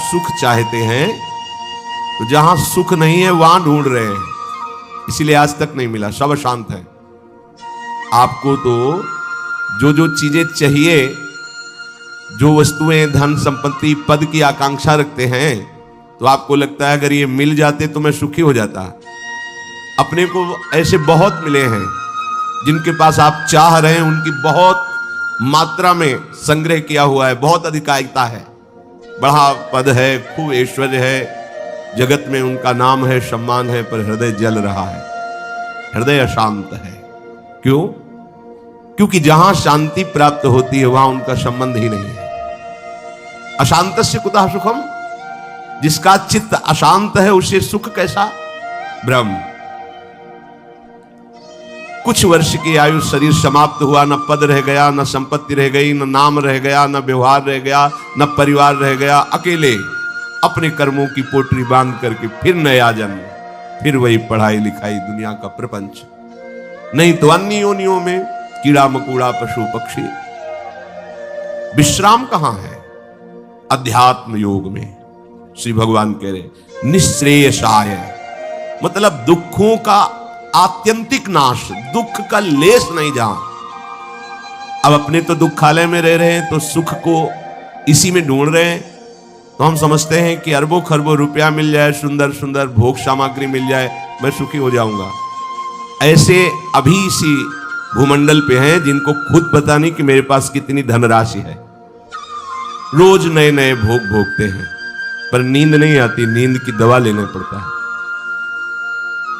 सुख चाहते हैं तो जहां सुख नहीं है वहां ढूंढ रहे हैं, इसीलिए आज तक नहीं मिला, सब अशांत है। आपको तो जो जो चीजें चाहिए, जो वस्तुएं, धन संपत्ति, पद की आकांक्षा रखते हैं, तो आपको लगता है अगर ये मिल जाते तो मैं सुखी हो जाता। अपने को ऐसे बहुत मिले हैं जिनके पास आप चाह रहे हैं, उनकी बहुत मात्रा में संग्रह किया हुआ है, बहुत अधिकारिता है, बड़ा पद है, खूब ऐश्वर्य है, जगत में उनका नाम है, सम्मान है, पर हृदय जल रहा है, हृदय अशांत है। क्यों? क्योंकि जहां शांति प्राप्त होती है वहां उनका संबंध ही नहीं है। अशांतस्य कुतः सुखम, जिसका चित्त अशांत है उसे सुख कैसा? ब्रह्म। कुछ वर्ष की आयु, शरीर समाप्त हुआ, न पद रह गया, न संपत्ति रह गई, न नाम रह गया, न व्यवहार रह गया, न परिवार रह गया, अकेले अपने कर्मों की पोटली बांध करके फिर नया जन्म, फिर वही पढ़ाई लिखाई, दुनिया का प्रपंच, नहीं तो अन्य योनियों में कीड़ा मकोड़ा, पशु पक्षी। विश्राम कहां है? अध्यात्म योग में। श्री भगवान कह रहे निश्रेयसाय, मतलब दुखों का आत्यंतिक नाश, दुख का लेस नहीं जहां। अब अपने तो दुखालय में रह रहे हैं तो सुख को इसी में ढूंढ रहे हैं, तो हम समझते हैं कि अरबों खरबों रुपया मिल जाए, सुंदर सुंदर भोग सामग्री मिल जाए, मैं सुखी हो जाऊंगा। ऐसे अभी इसी भूमंडल पे हैं जिनको खुद पता नहीं कि मेरे पास कितनी धनराशि है, रोज नए नए भोग भोगते हैं, पर नींद नहीं आती, नींद की दवा लेना पड़ता है।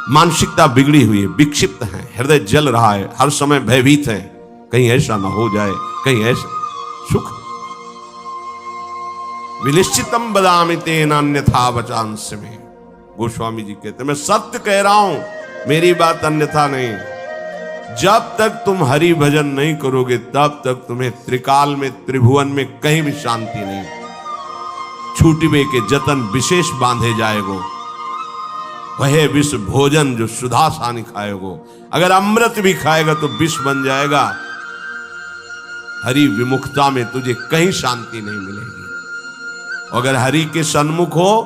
मानसिकता बिगड़ी हुई है, विक्षिप्त है, हृदय जल रहा है, हर समय भयभीत है, कहीं ऐसा ना हो जाए, कहीं ऐसा। सुख विनिश्चितम बदामि तेन अन्यथा वचांस में, गोस्वामी जी कहते मैं सत्य कह रहा हूं, मेरी बात अन्यथा नहीं। जब तक तुम हरि भजन नहीं करोगे तब तक तुम्हें त्रिकाल में, त्रिभुवन में कहीं भी शांति नहीं। छूटिबे के जतन विशेष बांधे जाएगो, वह विष भोजन जो सुधा सानी खाएगो। अगर अमृत भी खाएगा तो विष बन जाएगा। हरि विमुखता में तुझे कहीं शांति नहीं मिलेगी। अगर हरि के सन्मुख हो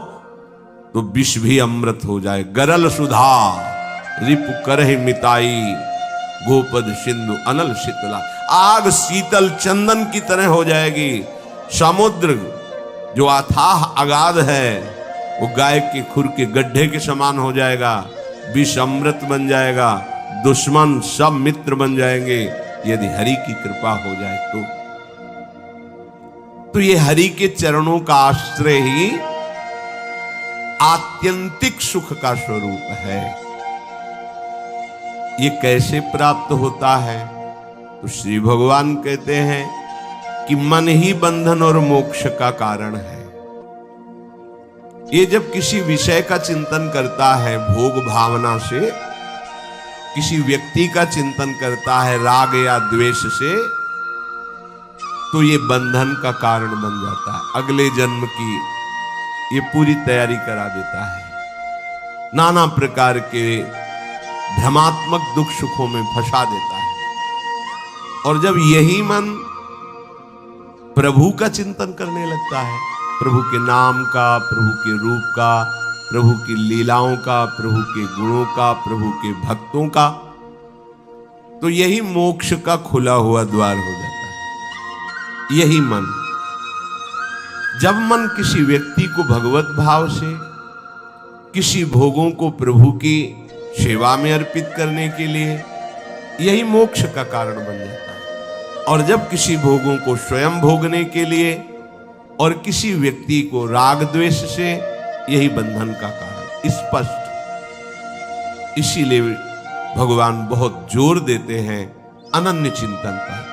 तो विष भी अमृत हो जाए। गरल सुधा रिपु करहि मिताई, गोपद सिंधु अनल शीतला। आग शीतल चंदन की तरह हो जाएगी। समुद्र जो अथाह अगाध है वो गाय के खुर के गड्ढे के समान हो जाएगा। विष अमृत बन जाएगा। दुश्मन सब मित्र बन जाएंगे यदि हरि की कृपा हो जाए तो ये हरि के चरणों का आश्रय ही आत्यंतिक सुख का स्वरूप है। ये कैसे प्राप्त होता है? तो श्री भगवान कहते हैं कि मन ही बंधन और मोक्ष का कारण है। ये जब किसी विषय का चिंतन करता है भोग भावना से, किसी व्यक्ति का चिंतन करता है राग या द्वेष से, तो ये बंधन का कारण बन जाता है। अगले जन्म की ये पूरी तैयारी करा देता है। नाना प्रकार के भ्रमात्मक दुख सुखों में फंसा देता है। और जब यही मन प्रभु का चिंतन करने लगता है, प्रभु के नाम का, प्रभु के रूप का, प्रभु की लीलाओं का, प्रभु के गुणों का, प्रभु के भक्तों का, तो यही मोक्ष का खुला हुआ द्वार हो जाता है। यही मन, जब मन किसी व्यक्ति को भगवत भाव से, किसी भोगों को प्रभु की सेवा में अर्पित करने के लिए, यही मोक्ष का कारण बन जाता है। और जब किसी भोगों को स्वयं भोगने के लिए और किसी व्यक्ति को राग द्वेष से, यही बंधन का कारण स्पष्ट। इसीलिए भगवान बहुत जोर देते हैं अनन्य चिंतन पर।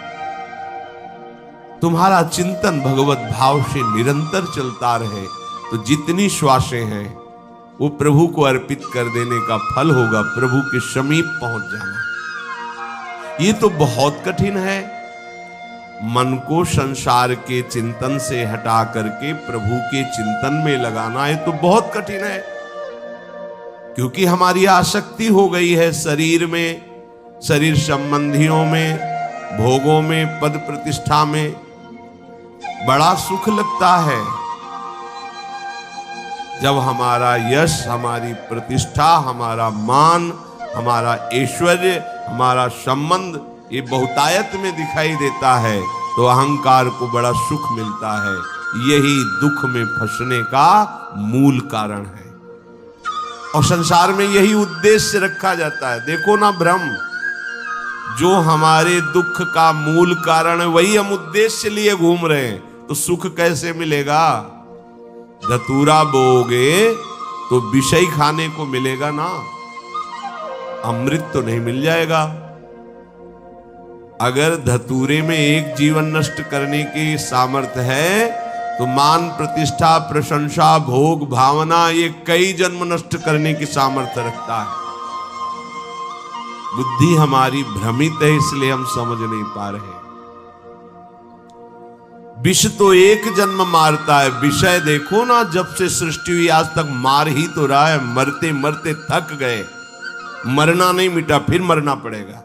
तुम्हारा चिंतन भगवत भाव से निरंतर चलता रहे तो जितनी श्वासें हैं वो प्रभु को अर्पित कर देने का फल होगा, प्रभु के समीप पहुंच जाना। ये तो बहुत कठिन है। मन को संसार के चिंतन से हटा करके प्रभु के चिंतन में लगाना है तो बहुत कठिन है, क्योंकि हमारी आसक्ति हो गई है शरीर में, शरीर संबंधियों में, भोगों में, पद प्रतिष्ठा में। बड़ा सुख लगता है, जब हमारा यश, हमारी प्रतिष्ठा, हमारा मान, हमारा ऐश्वर्य, हमारा संबंध ये बहुतायत में दिखाई देता है तो अहंकार को बड़ा सुख मिलता है। यही दुख में फंसने का मूल कारण है और संसार में यही उद्देश्य रखा जाता है। देखो ना ब्रह्म, जो हमारे दुख का मूल कारण है वही हम उद्देश्य लिए घूम रहे हैं, तो सुख कैसे मिलेगा? धतूरा बोओगे तो विषय खाने को मिलेगा ना, अमृत तो नहीं मिल जाएगा। अगर धतूरे में एक जीवन नष्ट करने की सामर्थ्य है तो मान, प्रतिष्ठा, प्रशंसा, भोग, भावना ये कई जन्म नष्ट करने की सामर्थ्य रखता है। बुद्धि हमारी भ्रमित है, इसलिए हम समझ नहीं पा रहे। विष तो एक जन्म मारता है, विषय देखो ना, जब से सृष्टि हुई आज तक मार ही तो रहा है। मरते मरते थक गए, मरना नहीं मिटा, फिर मरना पड़ेगा।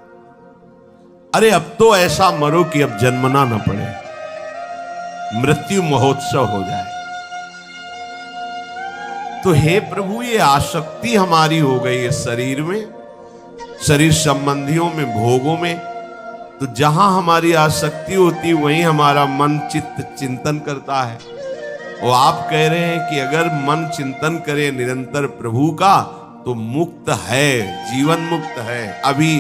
अरे अब तो ऐसा मरो कि अब जन्मना ना पड़े, मृत्यु महोत्सव हो जाए। तो हे प्रभु, ये आसक्ति हमारी हो गई है शरीर में, शरीर संबंधियों में, भोगों में। तो जहां हमारी आसक्ति होती वहीं हमारा मन चित्त चिंतन करता है। और आप कह रहे हैं कि अगर मन चिंतन करे निरंतर प्रभु का तो मुक्त है, जीवन मुक्त है। अभी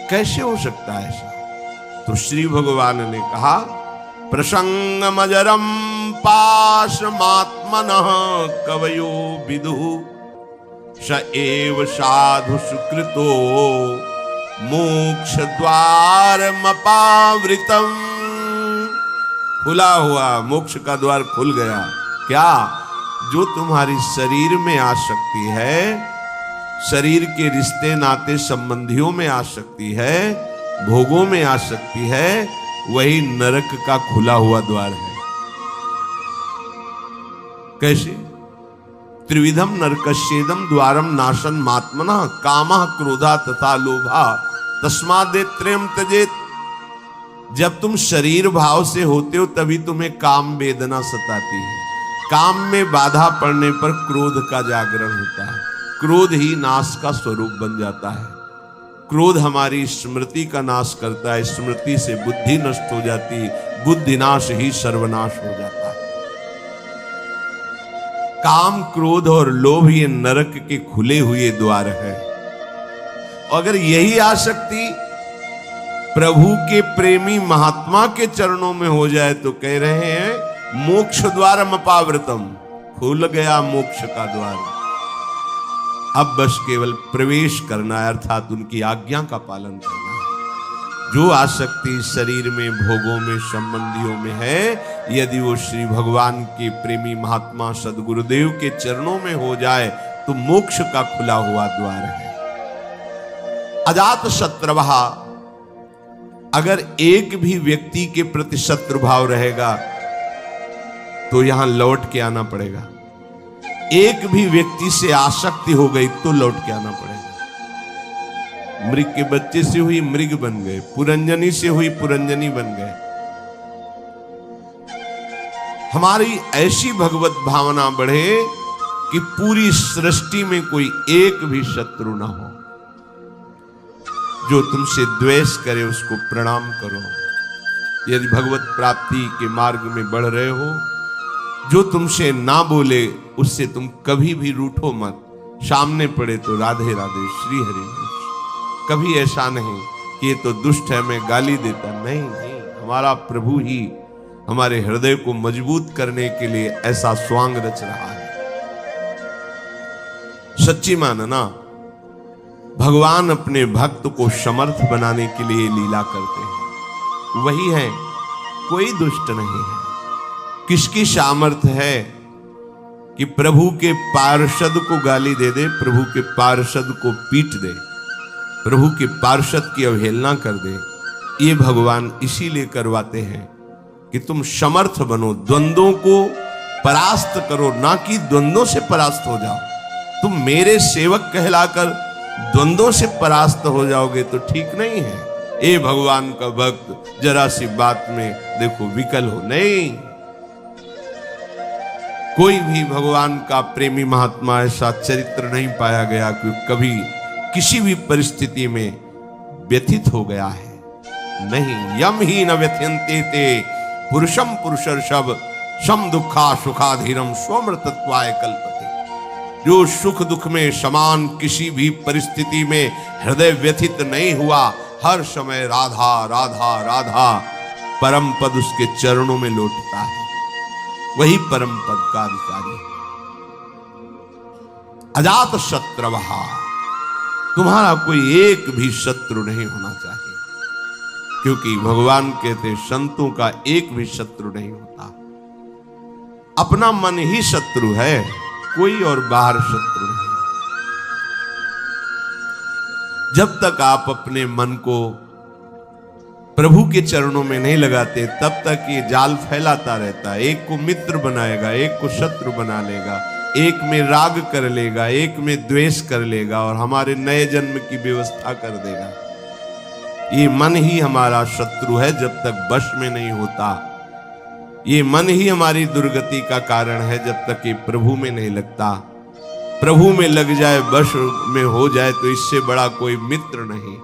कैसे हो सकता है ऐसा? तो श्री भगवान ने कहा, प्रसंगमजरम पाशमात्मनः कवयो विदुः स एव साधु सुकृतो मोक्ष द्वारमपावृतम्। खुला हुआ मोक्ष का द्वार खुल गया। क्या? जो तुम्हारी शरीर में आसक्ति है, शरीर के रिश्ते नाते संबंधियों में आसक्ति है, भोगों में आसक्ति है, वही नरक का खुला हुआ द्वार है। कैसे? त्रिविधम नरकस्येदम द्वारम नाशन मात्मनः कामः क्रोधा तथा लोभा तस्मादेत्रयम् त्यजेत। जब तुम शरीर भाव से होते हो तभी तुम्हें काम वेदना सताती है। काम में बाधा पड़ने पर क्रोध का जागरण होता है, क्रोध ही नाश का स्वरूप बन जाता है। क्रोध हमारी स्मृति का नाश करता है, स्मृति से बुद्धि नष्ट हो जाती, बुद्धि नाश ही सर्वनाश हो जाता है। काम, क्रोध और लोभ ये नरक के खुले हुए द्वार है। अगर यही आसक्ति प्रभु के प्रेमी महात्मा के चरणों में हो जाए तो कह रहे हैं मोक्ष द्वारम अपावृतम, खुल गया मोक्ष का द्वार। अब बस केवल प्रवेश करना है, अर्थात उनकी आज्ञा का पालन करना है। जो आसक्ति शरीर में, भोगों में, संबंधियों में है, यदि वो श्री भगवान के प्रेमी महात्मा सदगुरुदेव के चरणों में हो जाए तो मोक्ष का खुला हुआ द्वार है। अजात शत्रुः, अगर एक भी व्यक्ति के प्रति शत्रु भाव रहेगा तो यहां लौट के आना पड़ेगा। एक भी व्यक्ति से आसक्ति हो गई तो लौट के आना पड़ेगा। मृग के बच्चे से हुई मृग बन गए, पुरंजनी से हुई पुरंजनी बन गए। हमारी ऐसी भगवत भावना बढ़े कि पूरी सृष्टि में कोई एक भी शत्रु ना हो। जो तुमसे द्वेष करे उसको प्रणाम करो। यदि भगवत प्राप्ति के मार्ग में बढ़ रहे हो, जो तुमसे ना बोले उससे तुम कभी भी रूठो मत। सामने पड़े तो राधे राधे, श्री हरि। कभी ऐसा नहीं कि ये तो दुष्ट है मैं गाली देता, नहीं नहीं। हमारा प्रभु ही हमारे हृदय को मजबूत करने के लिए ऐसा स्वांग रच रहा है। सच्ची मानना, भगवान अपने भक्त को समर्थ बनाने के लिए लीला करते हैं। वही है, कोई दुष्ट नहीं है। किसकी सामर्थ्य है कि प्रभु के पार्षद को गाली दे दे, प्रभु के पार्षद को पीट दे, प्रभु के पार्षद की अवहेलना कर दे? ये भगवान इसीलिए करवाते हैं कि तुम समर्थ बनो, द्वंद्वों को परास्त करो, ना कि द्वंद्वों से परास्त हो जाओ। तुम मेरे सेवक कहलाकर द्वंद्वों से परास्त हो जाओगे तो ठीक नहीं है। ए भगवान का भक्त, जरा सी बात में देखो विकल हो, नहीं। कोई भी भगवान का प्रेमी महात्मा ऐसा चरित्र नहीं पाया गया कि कभी किसी भी परिस्थिति में व्यथित हो गया है। नहीं, यम ही न व्यथ्यन्ते ते पुरुषम पुरुषर्षभ सम दुखा सुखाधीरम स्वमृतत्वाय कल्पते। जो सुख दुख में समान किसी भी परिस्थिति में हृदय व्यथित नहीं हुआ, हर समय राधा राधा राधा परम पद उसके चरणों में लौटता है, वही परम पद का अधिकारी है। अजात शत्रवः, तुम्हारा कोई एक भी शत्रु नहीं होना चाहिए, क्योंकि भगवान कहते संतों का एक भी शत्रु नहीं होता। अपना मन ही शत्रु है, कोई और बाहर शत्रु नहीं। जब तक आप अपने मन को प्रभु के चरणों में नहीं लगाते, तब तक ये जाल फैलाता रहता है। एक को मित्र बनाएगा, एक को शत्रु बना लेगा, एक में राग कर लेगा, एक में द्वेष कर लेगा और हमारे नए जन्म की व्यवस्था कर देगा। ये मन ही हमारा शत्रु है जब तक वश में नहीं होता। ये मन ही हमारी दुर्गति का कारण है जब तक ये प्रभु में नहीं लगता। प्रभु में लग जाए, वश में हो जाए, तो इससे बड़ा कोई मित्र नहीं।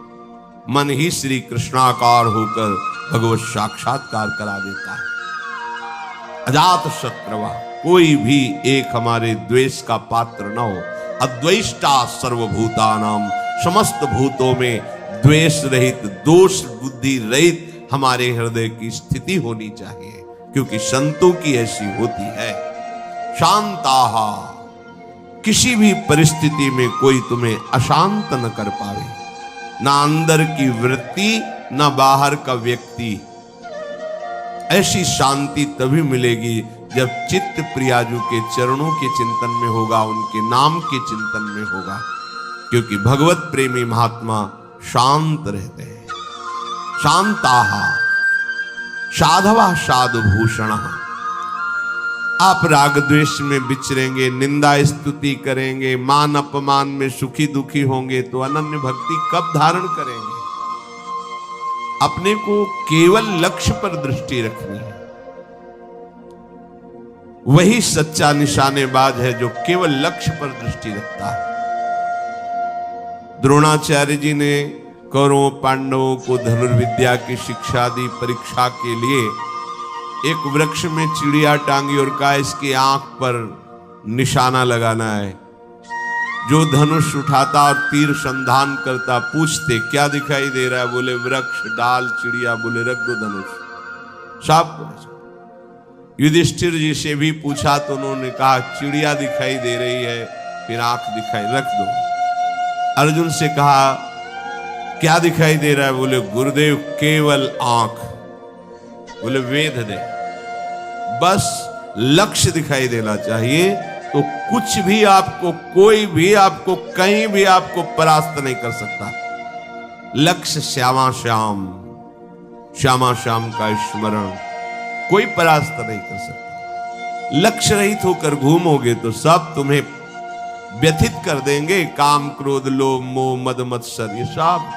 मन ही श्री कृष्णाकार होकर भगवत साक्षात्कार करा देता है। अजात शत्रवा, कोई भी एक हमारे द्वेष का पात्र न हो। अद्वेष्टा सर्वभूतानाम, समस्त भूतों में द्वेष रहित, दोष बुद्धि रहित हमारे हृदय की स्थिति होनी चाहिए, क्योंकि संतों की ऐसी होती है। शांताहा, किसी भी परिस्थिति में कोई तुम्हें अशांत न कर पावे, ना अंदर की वृत्ति ना बाहर का व्यक्ति। ऐसी शांति तभी मिलेगी जब चित्त प्रियाजू के चरणों के चिंतन में होगा, उनके नाम के चिंतन में होगा, क्योंकि भगवत प्रेमी महात्मा शांत रहते हैं। शांताहा साधवा साधुभूषण। आप राग द्वेष में विचरेंगे, निंदा स्तुति करेंगे, मान अपमान में सुखी दुखी होंगे, तो अनन्य भक्ति कब धारण करेंगे? अपने को केवल लक्ष्य पर दृष्टि रखनी है। वही सच्चा निशानेबाज है जो केवल लक्ष्य पर दृष्टि रखता है। द्रोणाचार्य जी ने कौरवों पांडवों को धनुर्विद्या की शिक्षा दी। परीक्षा के लिए एक वृक्ष में चिड़िया टांगी और कहा इसकी आंख पर निशाना लगाना है। जो धनुष उठाता और तीर संधान करता, पूछते क्या दिखाई दे रहा है? बोले वृक्ष, डाल, चिड़िया। बोले रख दो धनुष। साहब युधिष्ठिर जी से भी पूछा तो उन्होंने कहा चिड़िया दिखाई दे रही है, फिर आंख दिखाई, रख दो। अर्जुन से कहा क्या दिखाई दे रहा है? बोले गुरुदेव केवल आंख। बोले वेद दे, बस लक्ष्य दिखाई देना चाहिए, तो कुछ भी आपको, कोई भी आपको, कहीं भी आपको परास्त नहीं कर सकता। लक्ष्य श्यामा श्याम, श्यामा श्याम का स्मरण कोई परास्त नहीं कर सकता। लक्ष्य रहित होकर घूमोगे तो सब तुम्हें व्यथित कर देंगे। काम क्रोध लोभ मोह मद मत्सर, ये सब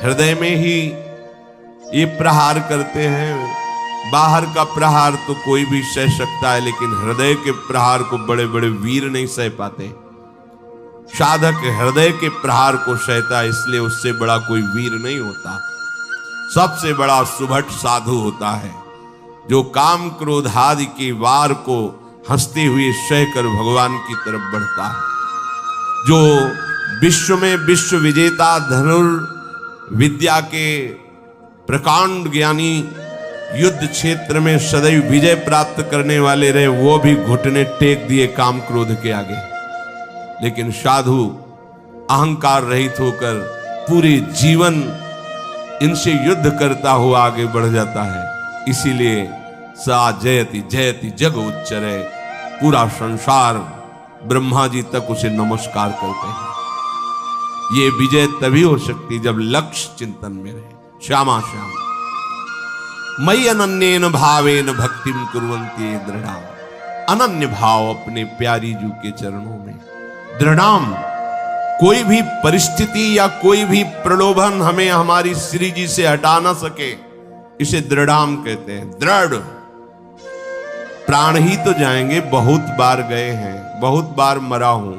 हृदय में ही ये प्रहार करते हैं। बाहर का प्रहार तो कोई भी सह सकता है, लेकिन हृदय के प्रहार को बड़े बड़े वीर नहीं सह पाते। साधक हृदय के प्रहार को सहता है, इसलिए उससे बड़ा कोई वीर नहीं होता। सबसे बड़ा सुभट साधु होता है जो काम क्रोध आदि के वार को हंसते हुए सहकर भगवान की तरफ बढ़ता है। जो विश्व में विश्व विजेता धनुर्विद्या के प्रकांड ज्ञानी, युद्ध क्षेत्र में सदैव विजय प्राप्त करने वाले रहे, वो भी घुटने टेक दिए काम क्रोध के आगे। लेकिन साधु अहंकार रहित होकर पूरे जीवन इनसे युद्ध करता हुआ आगे बढ़ जाता है। इसीलिए सा जयति जयति जग उच्चरे, पूरा संसार ब्रह्मा जी तक उसे नमस्कार करते हैं। ये विजय तभी हो सकती जब लक्ष्य चिंतन में रहे। श्यामा श्याम मयि अनन्येन भावेन भक्तिम कुर्वन्ति दृढ़ाम। अनन्य भाव अपने प्यारी जू के चरणों में दृढ़ाम। कोई भी परिस्थिति या कोई भी प्रलोभन हमें हमारी श्री जी से हटा ना सके, इसे दृढ़ाम कहते हैं। दृढ़ प्राण ही तो जाएंगे, बहुत बार गए हैं, बहुत बार मरा हूं,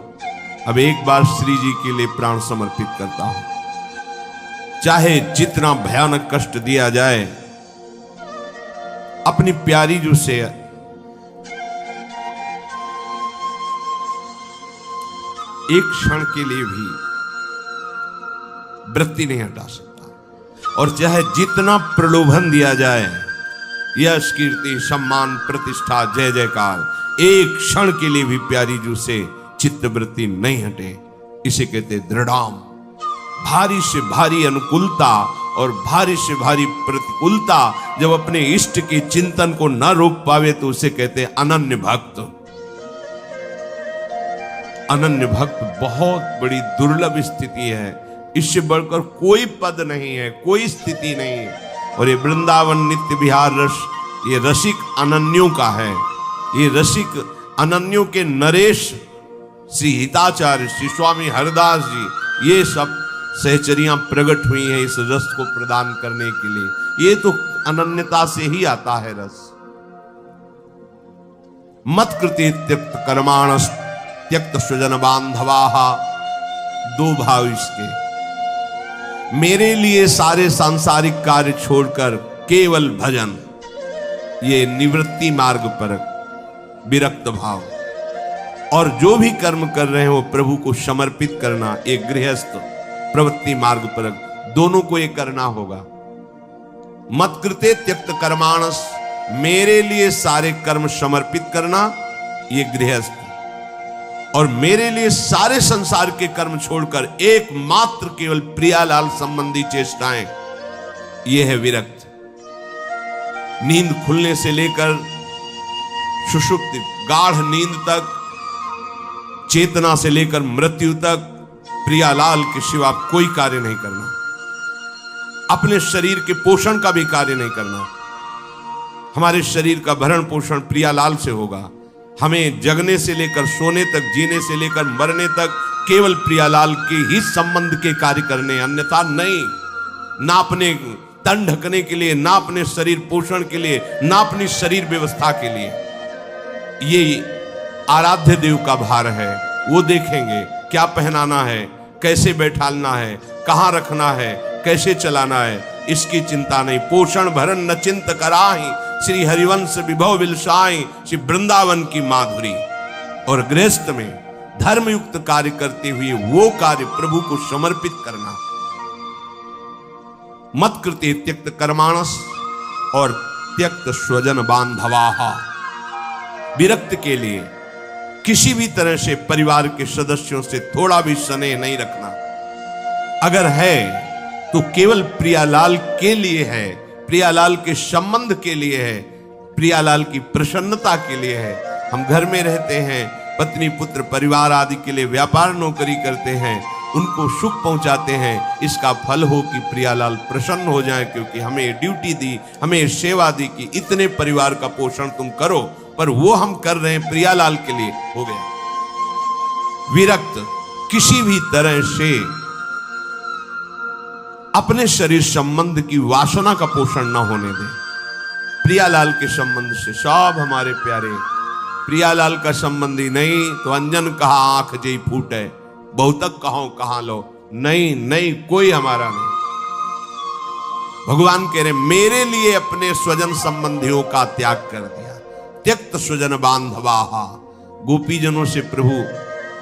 अब एक बार श्री जी के लिए प्राण समर्पित करता हूं। चाहे जितना भयानक कष्ट दिया जाए, अपनी प्यारी जो से एक क्षण के लिए भी वृत्ति नहीं हटा सकता। और चाहे जितना प्रलोभन दिया जाए, यश कीर्ति सम्मान प्रतिष्ठा जय जयकार, एक क्षण के लिए भी प्यारी जू से चित्तवृत्ति नहीं हटे। इसे कहते दृढ़ाम। भारी से भारी अनुकूलता और भारी से भारी प्रतिकूलता जब अपने इष्ट के चिंतन को न रोक पावे तो उसे कहते अनन्य भक्त। अनन्य भक्त बहुत बड़ी दुर्लभ स्थिति है, इससे बढ़कर कोई पद नहीं है, कोई स्थिति नहीं है। और ये वृंदावन नित्य विहार रस, ये रसिक अनन्यों का है। ये रसिक अनन्यों के नरेश श्री हिताचार्य, श्री स्वामी हरदास जी, ये सब सहचरियां प्रकट हुई हैं इस रस को प्रदान करने के लिए। ये तो अनन्यता से ही आता है रस। मत कृते त्यक्त कर्माणस त्यक्त स्वजन बांधवाहा, दो भाव इसके। मेरे लिए सारे सांसारिक कार्य छोड़कर केवल भजन, ये निवृत्ति मार्ग पर विरक्त भाव। और जो भी कर्म कर रहे हैं वो प्रभु को समर्पित करना, एक गृहस्थ प्रवृत्ति मार्ग पर, दोनों को ये करना होगा। मत कृते त्यक्त कर्माणस, मेरे लिए सारे कर्म समर्पित करना, ये गृहस्थ। और मेरे लिए सारे संसार के कर्म छोड़कर एकमात्र केवल प्रियालाल संबंधी चेष्टाएं, ये है विरक्त। नींद खुलने से लेकर सुषुप्ति गाढ़ नींद तक, चेतना से लेकर मृत्यु तक प्रियालाल के सिवा कोई कार्य नहीं करना। अपने शरीर के पोषण का भी कार्य नहीं करना। हमारे शरीर का भरण पोषण प्रियालाल से होगा। हमें जगने से लेकर सोने तक, जीने से लेकर मरने तक केवल प्रियालाल के ही संबंध के कार्य करने, अन्यथा नहीं। ना अपने तन ढकने के लिए, ना अपने शरीर पोषण के लिए, ना अपनी शरीर व्यवस्था के लिए। ये आराध्य देव का भार है, वो देखेंगे क्या पहनाना है, कैसे बैठालना है, कहां रखना है, कैसे चलाना है, इसकी चिंता नहीं। पोषण भरण न चिंत कराही, श्री हरिवंश विभव विलसाई, श्री वृंदावन की माधुरी। और गृहस्थ में धर्मयुक्त कार्य करते हुए वो कार्य प्रभु को समर्पित करना। मत कृते त्यक्त कर्माणस और त्यक्त स्वजन बांधवाहा, विरक्त के लिए किसी भी तरह से परिवार के सदस्यों से थोड़ा भी स्नेह नहीं रखना। अगर है तो केवल प्रियालाल के लिए है, प्रियालाल के संबंध के लिए है, प्रियालाल की प्रसन्नता के लिए है। हम घर में रहते हैं, पत्नी पुत्र परिवार आदि के लिए व्यापार नौकरी करते हैं, उनको सुख पहुंचाते हैं। इसका फल हो कि प्रियालाल प्रसन्न हो जाए, क्योंकि हमें ड्यूटी दी, हमें सेवा दी कि इतने परिवार का पोषण तुम करो, पर वो हम कर रहे हैं प्रियालाल के लिए, हो गया। विरक्त किसी भी तरह से अपने शरीर संबंध की वासना का पोषण न होने दे। प्रियालाल के संबंध से सब हमारे प्यारे, प्रियालाल का संबंधी नहीं तो अंजन कहा आंख जई फूटे, बहुतक कहो कहां लो, नहीं नहीं कोई हमारा नहीं। भगवान कह रहे मेरे लिए अपने स्वजन संबंधियों का त्याग कर दिया। त्यक्त स्वजन बांधवाहा, गोपीजनों से प्रभु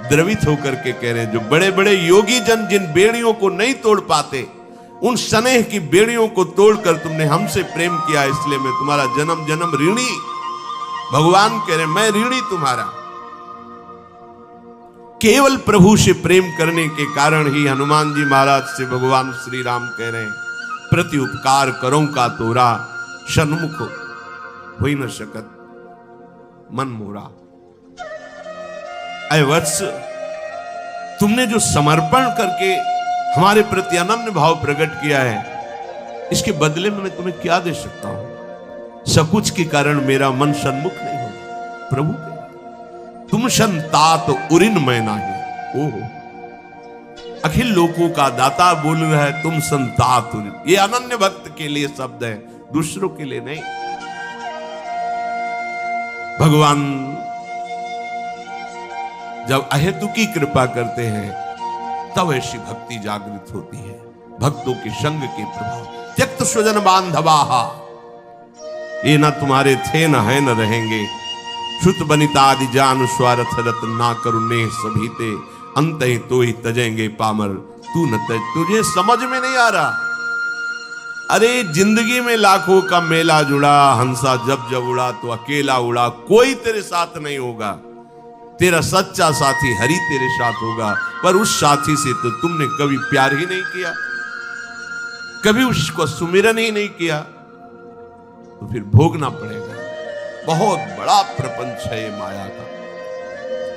द्रवित होकर के कह रहे हैं, जो बड़े बड़े योगी जन जिन बेड़ियों को नहीं तोड़ पाते, उन स्नेह की बेड़ियों को तोड़कर तुमने हमसे प्रेम किया, इसलिए मैं तुम्हारा जन्म जन्म ऋणी। भगवान कह रहे मैं ऋणी तुम्हारा। केवल प्रभु से प्रेम करने के कारण ही हनुमान जी महाराज से भगवान श्री राम कह रहे हैं, प्रति उपकार करो का तोरा, सन्मुख हो न सकत मन मोरा। अय वत्स, तुमने जो समर्पण करके हमारे प्रति अनन्य भाव प्रकट किया है, इसके बदले में मैं तुम्हें क्या दे सकता हूं? सकुच के कारण मेरा मन सन्मुख नहीं हो प्रभु के। तुम संतात उरिन मैं नाही। ओहो, अखिल लोकों का दाता बोल रहा है, तुम संतात उरिन। ये अनन्य भक्त के लिए शब्द है, दूसरों के लिए नहीं। भगवान जब अहेतु की कृपा करते हैं तब ऐसी भक्ति जागृत होती है। भक्तों के संग के प्रभाव। त्यक्त स्वजन बांधवाहा, ये न तुम्हारे थे न है न रहेंगे। श्रुत बनितादि जान स्वार्थ रत ना करुणे सभी ते, अंत ही तो ही तजेंगे पामर तू न तज। तुझे समझ में नहीं आ रहा। अरे जिंदगी में लाखों का मेला जुड़ा, हंसा जब जब उड़ा तो अकेला उड़ा, कोई तेरे साथ नहीं होगा। तेरा सच्चा साथी हरि तेरे साथ होगा, पर उस साथी से तो तुमने कभी प्यार ही नहीं किया, कभी उसको सुमिरन ही नहीं किया, तो फिर भोगना पड़ेगा। बहुत बड़ा प्रपंच है ये माया का।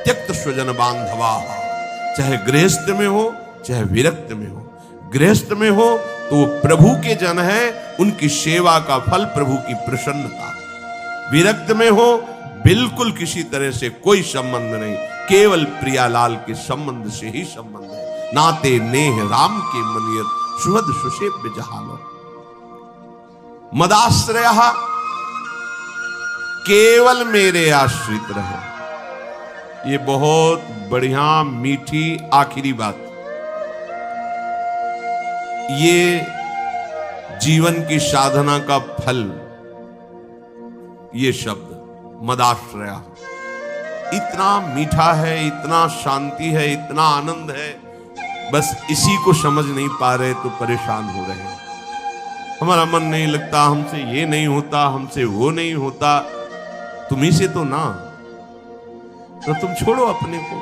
त्यक्त स्वजन बांधवा, चाहे गृहस्थ में हो चाहे विरक्त में हो। गृहस्थ में हो तो वो प्रभु के जन है, उनकी सेवा का फल प्रभु की प्रसन्नता। विरक्त में हो बिल्कुल किसी तरह से कोई संबंध नहीं, केवल प्रियालाल के संबंध से ही संबंध है। नाते नेह राम के मनियत, सुहद सुसेव्य जहालो। मदाश्रय, केवल मेरे आश्रित रहे। ये बहुत बढ़िया मीठी आखिरी बात। ये जीवन की साधना का फल, ये शब्द मदाश्रया इतना मीठा है, इतना शांति है, इतना आनंद है। बस इसी को समझ नहीं पा रहे तो परेशान हो रहे हैं। हमारा मन नहीं लगता, हमसे ये नहीं होता, हमसे वो नहीं होता। तुम्ही से तो ना, तो तुम छोड़ो अपने को,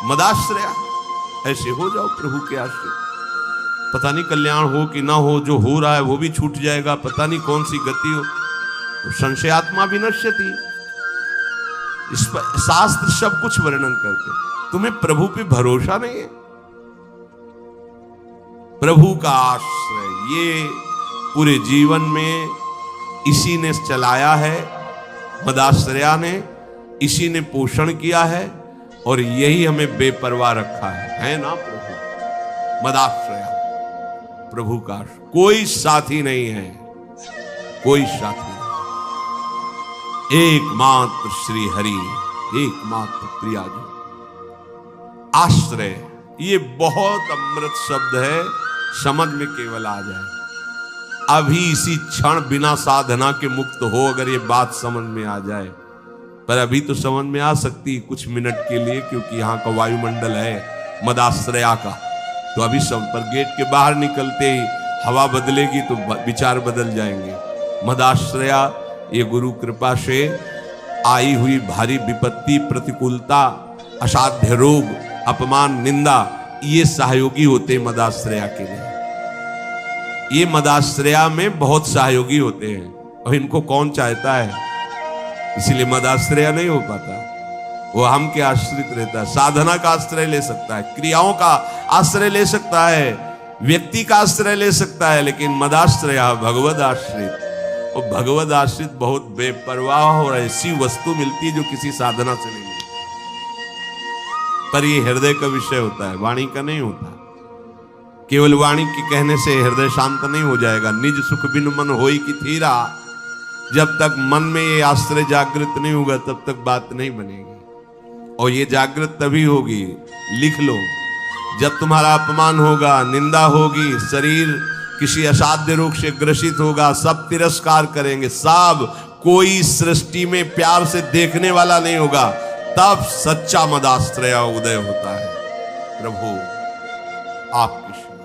मदाश्रया ऐसे हो जाओ प्रभु के आश्रय। पता नहीं कल्याण हो कि ना हो, जो हो रहा है वो भी छूट जाएगा, पता नहीं कौन सी गति हो। तो संशयात्मा विनश्यति, इस पर शास्त्र सब कुछ वर्णन करते। तुम्हें प्रभु पे भरोसा नहीं है? प्रभु का आश्रय ये पूरे जीवन में इसी ने चलाया है, मदाश्रया ने इसी ने पोषण किया है, और यही हमें बेपरवाह रखा है ना प्रभु। मदाश्रया प्रभु का कोई साथी नहीं है, कोई साथी नहीं। एकमात्र श्री हरि, एकमात्र प्रिया जी। आश्रय ये बहुत अमृत शब्द है, समझ में केवल आ जाए। अभी इसी क्षण बिना साधना के मुक्त हो, अगर ये बात समझ में आ जाए। पर अभी तो समझ में आ सकती कुछ मिनट के लिए, क्योंकि यहाँ का वायुमंडल है मदाश्रया का। तो अभी सब पर गेट के बाहर निकलते ही हवा बदलेगी तो विचार बदल जाएंगे। मदाश्रया ये गुरु कृपा से आई हुई भारी विपत्ति, प्रतिकूलता, असाध्य रोग, अपमान, निंदा, ये सहयोगी होते मदाश्रया के लिए। ये मदाश्रया में बहुत सहयोगी होते हैं, और इनको कौन चाहता है, इसीलिए मदाश्रया नहीं हो पाता। वो हम के आश्रित रहता है। साधना का आश्रय ले सकता है, क्रियाओं का आश्रय ले सकता है, व्यक्ति का आश्रय ले सकता है, लेकिन मदाश्रय भगवद आश्रित। और भगवद आश्रित बहुत बेपरवाह और ऐसी वस्तु मिलती है जो किसी साधना से नहीं मिलती। पर ये हृदय का विषय होता है, वाणी का नहीं होता। केवल वाणी के कहने से हृदय शांत नहीं हो जाएगा। निज सुख बिन मन होई की थीरा, जब तक मन में ये आश्रय जागृत नहीं होगा तब तक बात नहीं बनेगी। और ये जागृत तभी होगी, लिख लो, जब तुम्हारा अपमान होगा, निंदा होगी, शरीर किसी असाध्य रोग से ग्रसित होगा, सब तिरस्कार करेंगे, सब, कोई सृष्टि में प्यार से देखने वाला नहीं होगा, तब सच्चा मदाश्रय उदय होता है। प्रभु आपकी सेवा,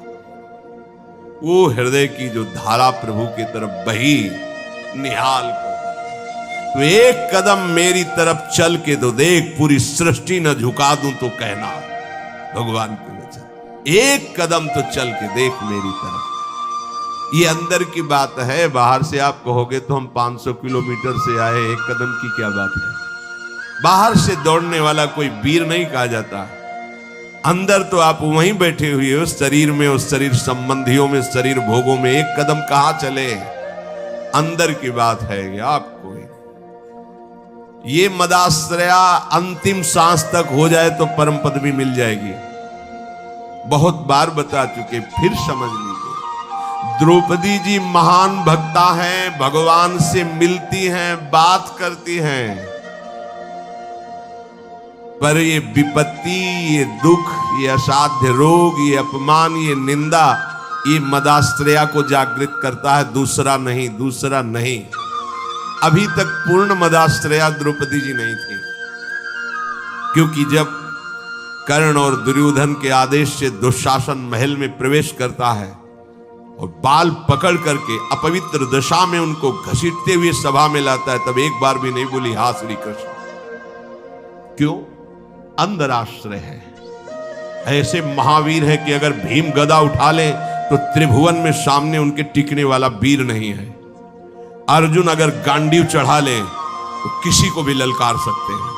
वो हृदय की जो धारा प्रभु की तरफ बही निहाल कर, तो एक कदम मेरी तरफ चल के तो देख, पूरी सृष्टि न झुका दूं तो कहना। भगवान के वचन, एक कदम तो चल के देख मेरी तरफ। ये अंदर की बात है, बाहर से आप कहोगे तो हम 500 किलोमीटर से आए, एक कदम की क्या बात है। बाहर से दौड़ने वाला कोई वीर नहीं कहा जाता। अंदर तो आप वहीं बैठे हुए हो, शरीर में, उस शरीर संबंधियों में, शरीर भोगों में, एक कदम कहां चले। अंदर की बात है आपको। ये मदाश्रया अंतिम सांस तक हो जाए तो परम पद भी मिल जाएगी। बहुत बार बता चुके, फिर समझ लीजिए। द्रौपदी जी महान भक्ता हैं, भगवान से मिलती हैं, बात करती हैं, पर ये विपत्ति, ये दुख, ये असाध्य रोग, ये अपमान, ये निंदा, ये मदाश्रया को जागृत करता है, दूसरा नहीं, दूसरा नहीं। अभी तक पूर्ण मदाश्रया द्रौपदी जी नहीं थी, क्योंकि जब कर्ण और दुर्योधन के आदेश से दुशासन महल में प्रवेश करता है और बाल पकड़ करके अपवित्र दशा में उनको घसीटते हुए सभा में लाता है, तब एक बार भी नहीं बोली हा श्री कृष्ण। क्यों? अंदर आश्रय है। ऐसे महावीर है कि अगर भीम गदा उठा ले तो त्रिभुवन में सामने उनके टिकने वाला वीर नहीं है। अर्जुन अगर गांडीव चढ़ा ले तो किसी को भी ललकार सकते हैं,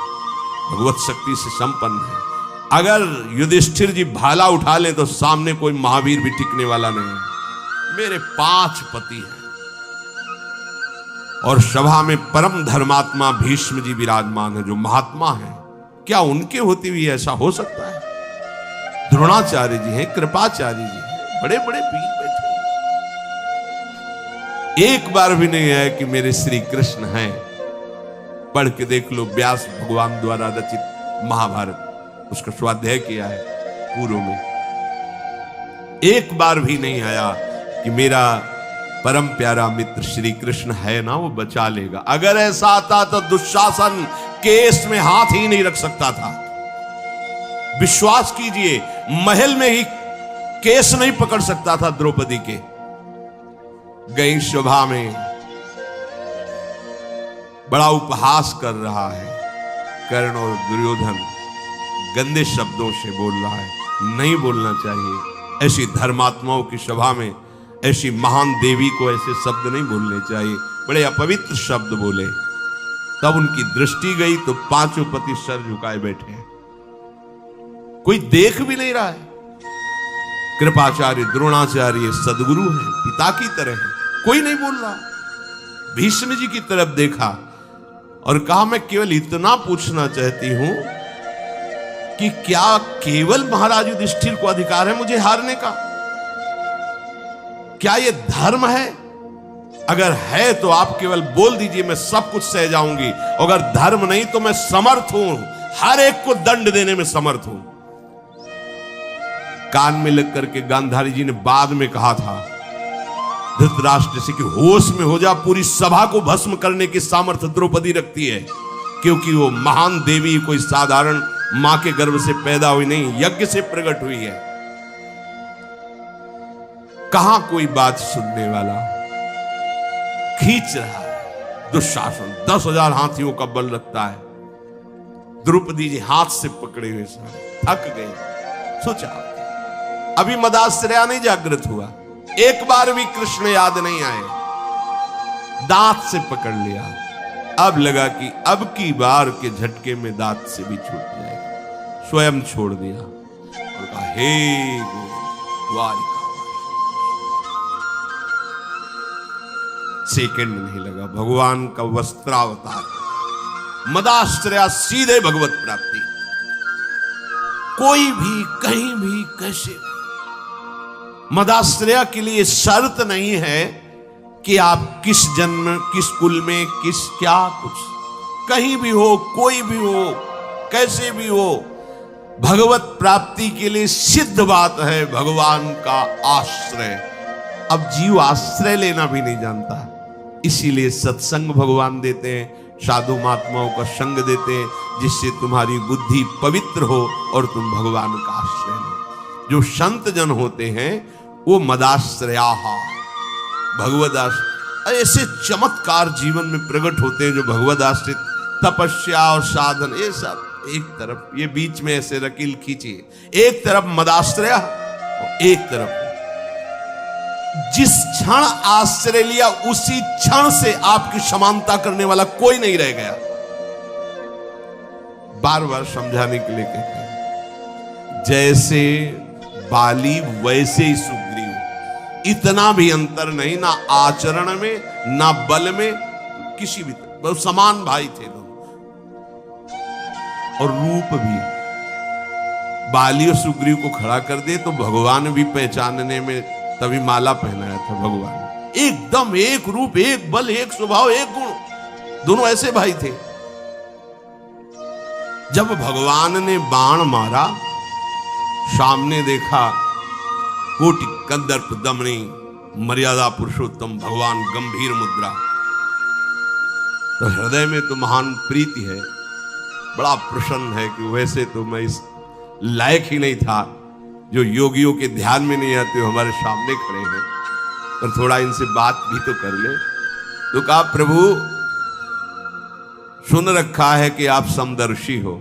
भगवत शक्ति से संपन्न है। अगर युधिष्ठिर जी भाला उठा ले तो सामने कोई महावीर भी टिकने वाला नहीं है। मेरे 5 पति हैं और सभा में परम धर्मात्मा भीष्म जी विराजमान है, जो महात्मा है। क्या उनके होते हुए ऐसा हो सकता है? द्रोणाचार्य जी हैं, कृपाचार्य जी हैं, बड़े बड़े वीर बैठे। एक बार भी नहीं है कि मेरे श्री कृष्ण हैं। पढ़ के देख लो, व्यास भगवान द्वारा रचित महाभारत, उसका स्वाध्याय किया है पूर्व में। एक बार भी नहीं आया कि मेरा परम प्यारा मित्र श्री कृष्ण है ना, वो बचा लेगा। अगर ऐसा आता तो दुशासन केस में हाथ ही नहीं रख सकता था। विश्वास कीजिए, महल में ही केस नहीं पकड़ सकता था द्रौपदी के। गई सभा में बड़ा उपहास कर रहा है, कर्ण और दुर्योधन गंदे शब्दों से बोल रहा है। नहीं बोलना चाहिए। ऐसी धर्मात्माओं की सभा में ऐसी महान देवी को ऐसे शब्द नहीं बोलने चाहिए। बड़े अपवित्र शब्द बोले। तब उनकी दृष्टि गई तो 5 पति सर झुकाए बैठे हैं, कोई देख भी नहीं रहा है। कृपाचार्य द्रोणाचार्य सदगुरु हैं, पिता की तरह हैं, कोई नहीं बोल रहा। भीष्म जी की तरफ देखा और कहा, मैं केवल इतना पूछना चाहती हूं कि क्या केवल महाराज युधिष्ठिर को अधिकार है मुझे हारने का? क्या यह धर्म है? अगर है तो आप केवल बोल दीजिए, मैं सब कुछ सह जाऊंगी। अगर धर्म नहीं तो मैं समर्थ हूं, हर एक को दंड देने में समर्थ हूं। कान में लग करके गांधारी जी ने बाद में कहा था धृतराष्ट्र से कि होश में हो जा, पूरी सभा को भस्म करने की सामर्थ्य द्रौपदी रखती है, क्योंकि वो महान देवी कोई साधारण मां के गर्भ से पैदा हुई नहीं, यज्ञ से प्रकट हुई है। कहां कोई बात सुनने वाला? खींच रहा है दुशासन, 10,000 हाथियों का बल रखता है। द्रौपदी जी हाथ से पकड़े हुए थक गई। सोचा अभी मदाश्रया नहीं जागृत हुआ, एक बार भी कृष्ण याद नहीं आए, दांत से पकड़ लिया। अब लगा कि अब की बार के झटके में दांत से भी छूट जाएगा, स्वयं छोड़ दिया और कहा, हे द्वारिका। सेकंड नहीं लगा, भगवान का वस्त्रावतार, मदाश्रया सीधे भगवत प्राप्ति। कोई भी कहीं भी कैसे, मदाश्रया के लिए शर्त नहीं है कि आप किस जन्म, किस कुल में, किस क्या कुछ, कहीं भी हो, कोई भी हो, कैसे भी हो, भगवत प्राप्ति के लिए सिद्ध बात है भगवान का आश्रय। अब जीव आश्रय लेना भी नहीं जानता, इसीलिए सत्संग भगवान देते हैं, साधु महात्माओं का संग देते हैं, जिससे तुम्हारी बुद्धि पवित्र हो और तुम भगवान का आश्रय लो। जो संत जन होते हैं वो मदाश्रया, भगवद आश्रय, ऐसे चमत्कार जीवन में प्रकट होते हैं जो भगवद आश्रित, तपस्या और साधन, ये सब एक तरफ, ये बीच में ऐसे रकील खींचिए, एक तरफ मदाश्रया और एक तरफ जिस क्षण आश्रय लिया उसी क्षण से आपकी समानता करने वाला कोई नहीं रह गया। बार बार समझाने के लिए कहते हैं, जैसे बाली वैसे ही सुग्रीव, इतना भी अंतर नहीं, ना आचरण में ना बल में, किसी भी तरह समान भाई थे लोग। और रूप भी बाली और सुग्रीव को खड़ा कर दे तो भगवान भी पहचानने में, तभी माला पहनाया था भगवान, एकदम एक रूप, एक बल, एक स्वभाव, एक गुण, दोनों ऐसे भाई थे। जब भगवान ने बाण मारा, सामने देखा कोटि कंदर्प दमनी मर्यादा पुरुषोत्तम भगवान गंभीर मुद्रा, तो हृदय में तो महान प्रीति है, बड़ा प्रसन्न है कि वैसे तो मैं इस लायक ही नहीं था, जो योगियों के ध्यान में नहीं आते हो हमारे सामने खड़े हैं, पर थोड़ा इनसे बात भी तो कर ले। तो कहा प्रभु सुन रखा है कि आप समदर्शी हो,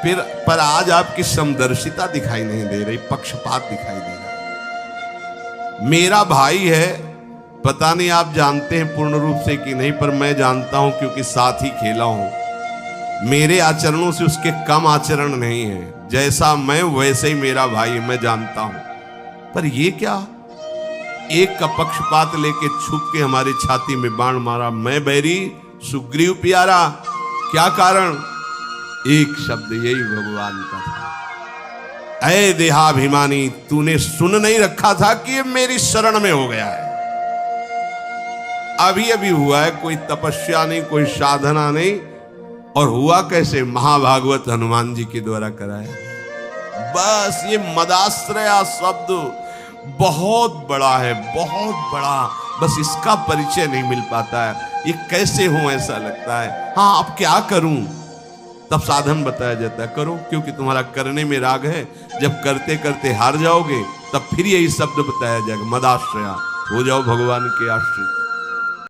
फिर पर आज आपकी समदर्शिता दिखाई नहीं दे रही, पक्षपात दिखाई दे रहा। मेरा भाई है, पता नहीं आप जानते हैं पूर्ण रूप से कि नहीं, पर मैं जानता हूं क्योंकि साथ ही खेला हूं। मेरे आचरणों से उसके कम आचरण नहीं है, जैसा मैं वैसे ही मेरा भाई मैं जानता हूं। पर ये क्या, एक का पक्षपात लेके छुप के हमारी छाती में बाण मारा। मैं बैरी सुग्रीव प्यारा, क्या कारण? एक शब्द यही भगवान का था, ऐ देहाभिमानी, तूने सुन नहीं रखा था कि ये मेरी शरण में हो गया है। अभी अभी हुआ है, कोई तपस्या नहीं, कोई साधना नहीं, और हुआ कैसे? महाभागवत हनुमान जी के द्वारा कराया। बस ये मदाश्रया शब्द बहुत बड़ा है, बहुत बड़ा, बस इसका परिचय नहीं मिल पाता है। ये कैसे हूं ऐसा लगता है। हाँ अब क्या करूं, तब साधन बताया जाता है, करो, क्योंकि तुम्हारा करने में राग है। जब करते करते हार जाओगे तब फिर यही शब्द बताया जाएगा, मदाश्रया, हो जाओ भगवान के आश्रित।